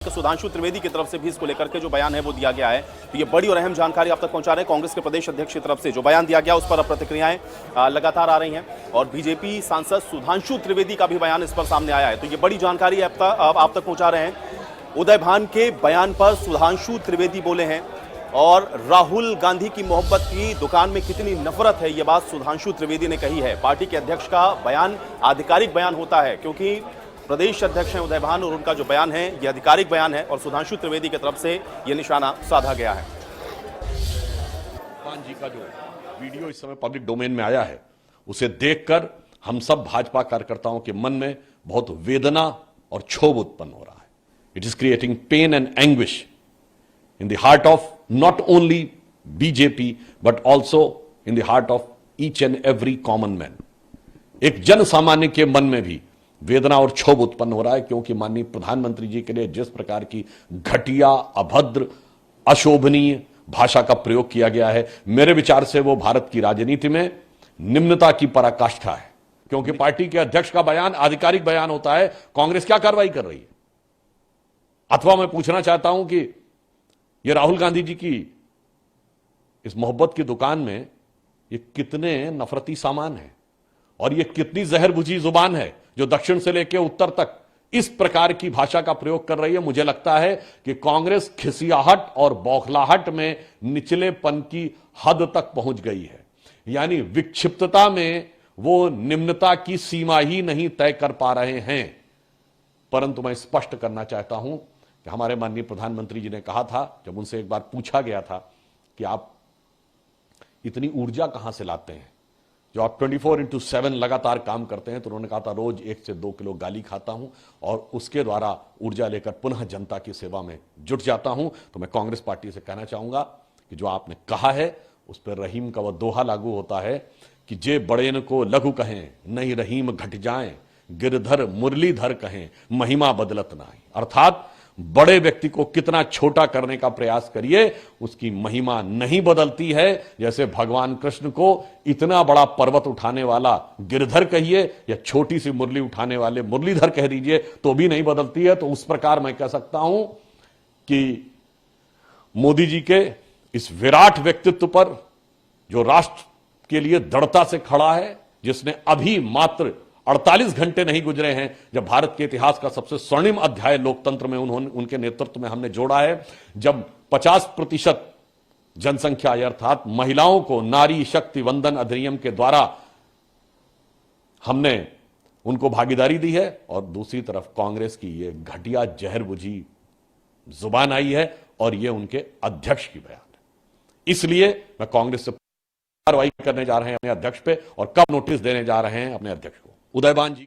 सुधांशु त्रिवेदी की तरफ से भी इसको लेकर के जो बयान है वो दिया गया है। तो ये बड़ी और अहम जानकारी आप तक पहुंचा रहे हैं। कांग्रेस के प्रदेश अध्यक्ष की तरफ से जो बयान दिया गया उस पर अब प्रतिक्रियाएं लगातार आ रही हैं और बीजेपी सांसद सुधांशु त्रिवेदी का भी बयान इस पर सामने आया है। तो ये बड़ी जानकारी आप तक पहुंचा रहे हैं। उदय भान के बयान पर सुधांशु त्रिवेदी बोले हैं और राहुल गांधी की मोहब्बत की दुकान में कितनी नफरत है, ये बात सुधांशु त्रिवेदी ने कही है। पार्टी के अध्यक्ष का बयान आधिकारिक बयान होता है क्योंकि प्रदेश अध्यक्ष हैं उदय भान और उनका जो बयान है यह आधिकारिक बयान है और सुधांशु त्रिवेदी की तरफ से यह निशाना साधा गया है। भान जी का जो वीडियो इस समय पब्लिक डोमेन में आया है उसे देखकर हम सब भाजपा कार्यकर्ताओं के मन में बहुत वेदना और क्षोभ उत्पन्न हो रहा है। It is creating pain and anguish in the heart of not only BJP but also in the heart of each and every common man। एक जन सामान्य के मन में भी वेदना और क्षोभ उत्पन्न हो रहा है क्योंकि माननीय प्रधानमंत्री जी के लिए जिस प्रकार की घटिया, अभद्र, अशोभनीय भाषा का प्रयोग किया गया है, मेरे विचार से वो भारत की राजनीति में निम्नता की पराकाष्ठा है। क्योंकि पार्टी के अध्यक्ष का बयान आधिकारिक बयान होता है। कांग्रेस क्या कार्रवाई कर रही है? अथवा मैं पूछना चाहता हूं कि ये राहुल गांधी जी की इस मोहब्बत की दुकान में ये कितने नफरती सामान हैं और ये कितनी जहर बुझी जुबान है जो दक्षिण से लेकर उत्तर तक इस प्रकार की भाषा का प्रयोग कर रही है। मुझे लगता है कि कांग्रेस खिसियाहट और बौखलाहट में निचलेपन की हद तक पहुंच गई है। यानी विक्षिप्तता में वो निम्नता की सीमा ही नहीं तय कर पा रहे हैं। परंतु मैं स्पष्ट करना चाहता हूं कि हमारे माननीय प्रधानमंत्री जी ने कहा था, जब उनसे एक बार पूछा गया था कि आप इतनी ऊर्जा कहां से लाते हैं, जो आप 24/7 लगातार काम करते हैं, तो उन्होंने कहा था रोज 1 से 2 किलो गाली खाता हूं और उसके द्वारा ऊर्जा लेकर पुनः जनता की सेवा में जुट जाता हूं। तो मैं कांग्रेस पार्टी से कहना चाहूंगा कि जो आपने कहा है उस पर रहीम का वह दोहा लागू होता है कि जे बड़ेन को लघु कहें नहीं रहीम घट जाएं, गिरधर मुरलीधर कहें महिमा बदलत ना। अर्थात बड़े व्यक्ति को कितना छोटा करने का प्रयास करिए उसकी महिमा नहीं बदलती है। जैसे भगवान कृष्ण को इतना बड़ा पर्वत उठाने वाला गिरधर कहिए या छोटी सी मुरली उठाने वाले मुरलीधर कह दीजिए तो भी नहीं बदलती है। तो उस प्रकार मैं कह सकता हूं कि मोदी जी के इस विराट व्यक्तित्व पर जो राष्ट्र के लिए दृढ़ता से खड़ा है, जिसने अभी मात्र 48 घंटे नहीं गुजरे हैं जब भारत के इतिहास का सबसे स्वर्णिम अध्याय लोकतंत्र में उनके नेतृत्व में हमने जोड़ा है, जब 50% जनसंख्या अर्थात महिलाओं को नारी शक्ति वंदन अधिनियम के द्वारा हमने उनको भागीदारी दी है और दूसरी तरफ कांग्रेस की ये घटिया जहर बुझी जुबान आई है और ये उनके अध्यक्ष की बयान है। इसलिए मैं कांग्रेस से कार्रवाई करने जा रहे हैं अपने अध्यक्ष पे और कब नोटिस देने जा रहे हैं अपने अध्यक्ष को। उदय भान जी।